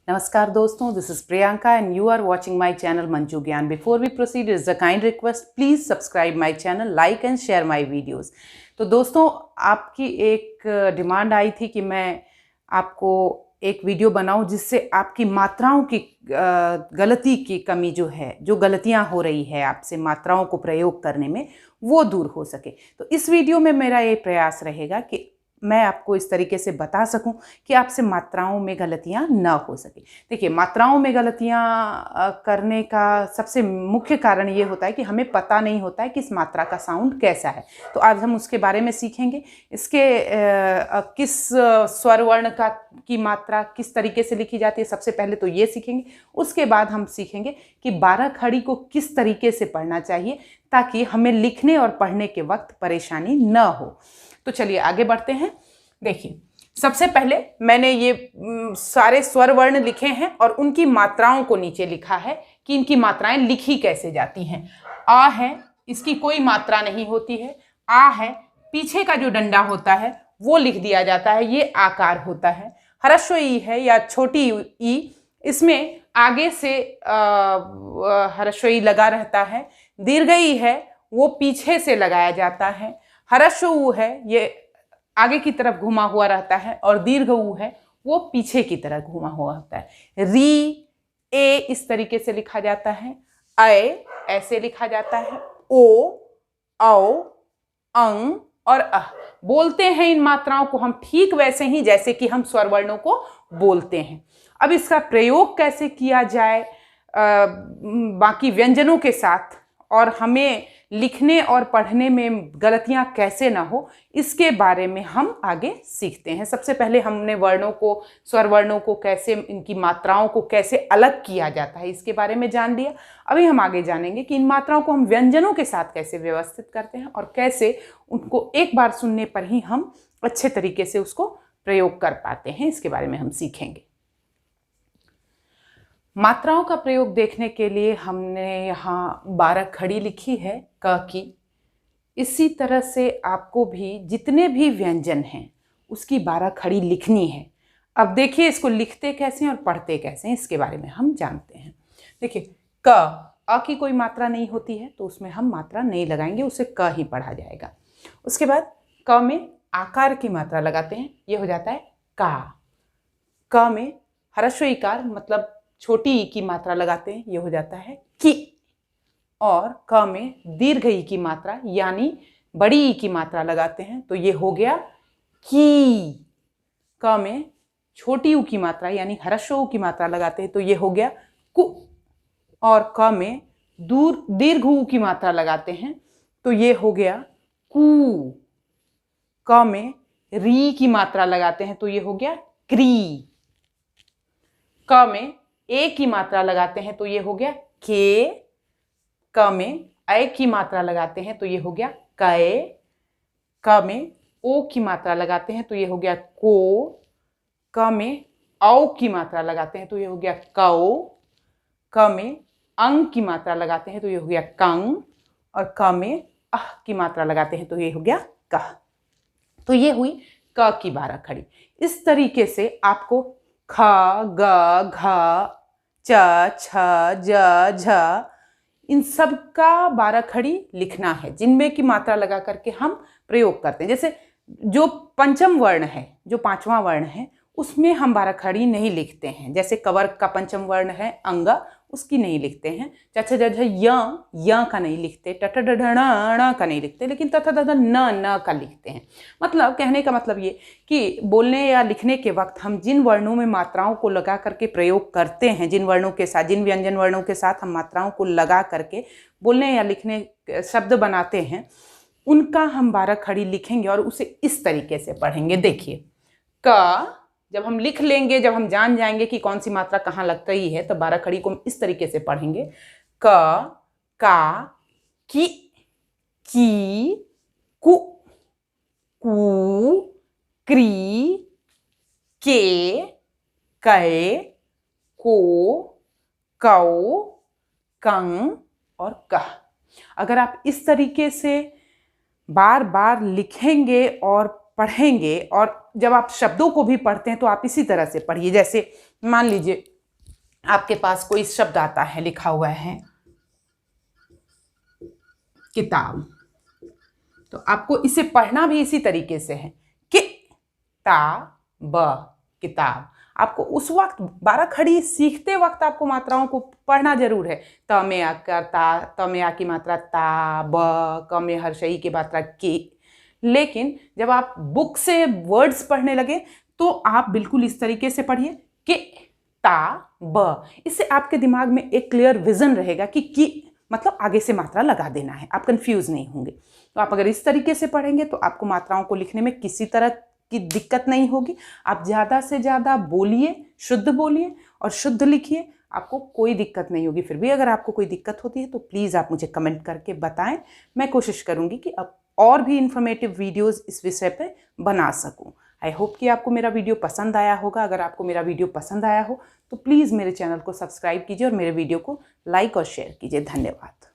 Namaskar दोस्तों, this is Priyanka and you are watching my channel Manju Gyan. Before we proceed, it is a kind request, please subscribe my channel, like and share my videos. तो दोस्तों, आपकी एक demand आई थी कि मैं आपको एक वीडियो बनाऊं जिससे आपकी मात्राओं की गलती की कमी जो है, जो गलतियां हो रही है आपसे मात्राओं को प्रयोग करने में, वो दूर हो सके। तो इस वीडियो में मेरा ये प्रयास रहेगा कि मैं आपको इस तरीके से बता सकूं कि आपसे मात्राओं में गलतियां ना हो सके। देखिए, मात्राओं में गलतियां करने का सबसे मुख्य कारण ये होता है कि हमें पता नहीं होता है कि इस मात्रा का साउंड कैसा है। तो आज हम उसके बारे में सीखेंगे। इसके किस स्वर वर्ण की मात्रा किस तरीके से लिखी जाती है, सबसे पहले तो ये सीखेंगे। उसके बाद हम सीखेंगे कि 12 खड़ी को किस तरीके से पढ़ना चाहिए ताकि हमें लिखने और पढ़ने के वक्त परेशानी न हो। तो चलिए आगे बढ़ते हैं। देखिए, सबसे पहले मैंने ये सारे स्वर वर्ण लिखे हैं और उनकी मात्राओं को नीचे लिखा है कि इनकी मात्राएं लिखी कैसे जाती हैं। आ है, इसकी कोई मात्रा नहीं होती है। आ है, पीछे का जो डंडा होता है वो लिख दिया जाता है, ये आकार होता है। ह्रस्व ई है या छोटी ई, इसमें आगे से ह्रस्व ई लगा रहता है। दीर्घ ई है, वो पीछे से लगाया जाता है। ह्रस्व ऊ है, ये आगे की तरफ घुमा हुआ रहता है, और दीर्घ ऊ है, वो पीछे की तरफ घुमा हुआ होता है। री, ए इस तरीके से लिखा जाता है। ऐ ऐसे लिखा जाता है। ओ, औ, अंग और अह बोलते हैं इन मात्राओं को हम ठीक वैसे ही जैसे कि हम स्वर वर्णों को बोलते हैं। अब इसका प्रयोग कैसे किया जाए बाकी व्यंजनों के साथ, और हमें लिखने और पढ़ने में गलतियां कैसे ना हो, इसके बारे में हम आगे सीखते हैं। सबसे पहले हमने वर्णों को, स्वर वर्णों को कैसे, इनकी मात्राओं को कैसे अलग किया जाता है, इसके बारे में जान लिया। अभी हम आगे जानेंगे कि इन मात्राओं को हम व्यंजनों के साथ कैसे व्यवस्थित करते हैं और कैसे उनको एक बार सुनने पर ही हम अच्छे तरीके से उसको प्रयोग कर पाते हैं, इसके बारे में हम सीखेंगे। मात्राओं का प्रयोग देखने के लिए हमने यहाँ 12 खड़ी लिखी है क की। इसी तरह से आपको भी जितने भी व्यंजन हैं उसकी 12 खड़ी लिखनी है। अब देखिए, इसको लिखते कैसे हैं और पढ़ते कैसे हैं, इसके बारे में हम जानते हैं। देखिए, क, अ की कोई मात्रा नहीं होती है तो उसमें हम मात्रा नहीं लगाएंगे, उसे क ही पढ़ा जाएगा। उसके बाद क में आकार की मात्रा लगाते हैं, ये हो जाता है का। क में ह्रस्व ईकार मतलब छोटी ई की मात्रा लगाते हैं, ये हो जाता है की। और क में दीर्घ ई की मात्रा यानी बड़ी ई की मात्रा लगाते हैं तो ये हो गया की। क में छोटी ऊ की मात्रा यानी ह्रस्व ऊ की मात्रा लगाते हैं तो ये हो गया कु। और क में दीर्घ ऊ की मात्रा लगाते हैं तो ये हो गया कू। क में री की मात्रा लगाते हैं तो ये हो गया क्री। क में ए की मात्रा लगाते हैं तो ये हो गया के। क में ऐ की मात्रा लगाते हैं तो ये हो गया कै। क में ओ की मात्रा लगाते हैं तो ये हो गया को। क में औ की मात्रा लगाते हैं तो ये हो गया कौ। क में अंग की मात्रा लगाते हैं तो ये हो गया कंग। और क में अह की मात्रा लगाते हैं तो ये हो गया कह। तो ये हुई क की 12 खड़ी। इस तरीके से आपको ख, ग, घ, च, छ, ज, झ इन सब का 12 खड़ी लिखना है, जिनमें की मात्रा लगा करके हम प्रयोग करते हैं। जैसे जो पंचम वर्ण है, जो 5वां वर्ण है, उसमें हम 12 खड़ी नहीं लिखते हैं। जैसे कवर का पंचम वर्ण है अंग, उसकी नहीं लिखते हैं। च, छ, ज, झ, य का नहीं लिखते, ट, ठ, ड, ढ, ण का नहीं लिखते, लेकिन त, थ, द, ध, न का लिखते हैं। मतलब कहने का मतलब ये कि बोलने या लिखने के वक्त हम जिन वर्णों में मात्राओं को लगा करके प्रयोग करते हैं, जिन वर्णों के साथ, जिन व्यंजन वर्णों के साथ हम मात्राओं को लगा करके बोलने या लिखने शब्द बनाते हैं, उनका हम 12 खड़ी लिखेंगे और उसे इस तरीके से पढ़ेंगे। देखिए, क जब हम लिख लेंगे, जब हम जान जाएंगे कि कौन सी मात्रा कहाँ लग रही है, तो 12 खड़ी को हम इस तरीके से पढ़ेंगे। क, का, की, कु, कू, क्री, के, कै, को, कौ, कं और कह। अगर आप इस तरीके से बार बार लिखेंगे और पढ़ेंगे, और जब आप शब्दों को भी पढ़ते हैं तो आप इसी तरह से पढ़िए। जैसे मान लीजिए आपके पास कोई शब्द आता है, लिखा हुआ है किताब, तो आपको इसे पढ़ना भी इसी तरीके से है, किताब, किताब। आपको उस वक्त 12 खड़ी सीखते वक्त आपको मात्राओं को पढ़ना जरूर है। त में आकर ता, त में आ की मात्रा ता, ब, क में हर्षई की मात्रा के। लेकिन जब आप बुक से वर्ड्स पढ़ने लगे तो आप बिल्कुल इस तरीके से पढ़िए, के ता ब। इससे आपके दिमाग में एक क्लियर विजन रहेगा कि मतलब आगे से मात्रा लगा देना है, आप कंफ्यूज नहीं होंगे। तो आप अगर इस तरीके से पढ़ेंगे तो आपको मात्राओं को लिखने में किसी तरह की दिक्कत नहीं होगी। आप ज़्यादा से ज़्यादा बोलिए, शुद्ध बोलिए और शुद्ध लिखिए, आपको कोई दिक्कत नहीं होगी। फिर भी अगर आपको कोई दिक्कत होती है तो प्लीज़ आप मुझे कमेंट करके बताएं। मैं कोशिश करूंगी कि अब और भी इंफॉर्मेटिव वीडियोस इस विषय पे बना सकूं। आई होप कि आपको मेरा वीडियो पसंद आया होगा। अगर आपको मेरा वीडियो पसंद आया हो तो प्लीज़ मेरे चैनल को सब्सक्राइब कीजिए और मेरे वीडियो को लाइक और शेयर कीजिए। धन्यवाद।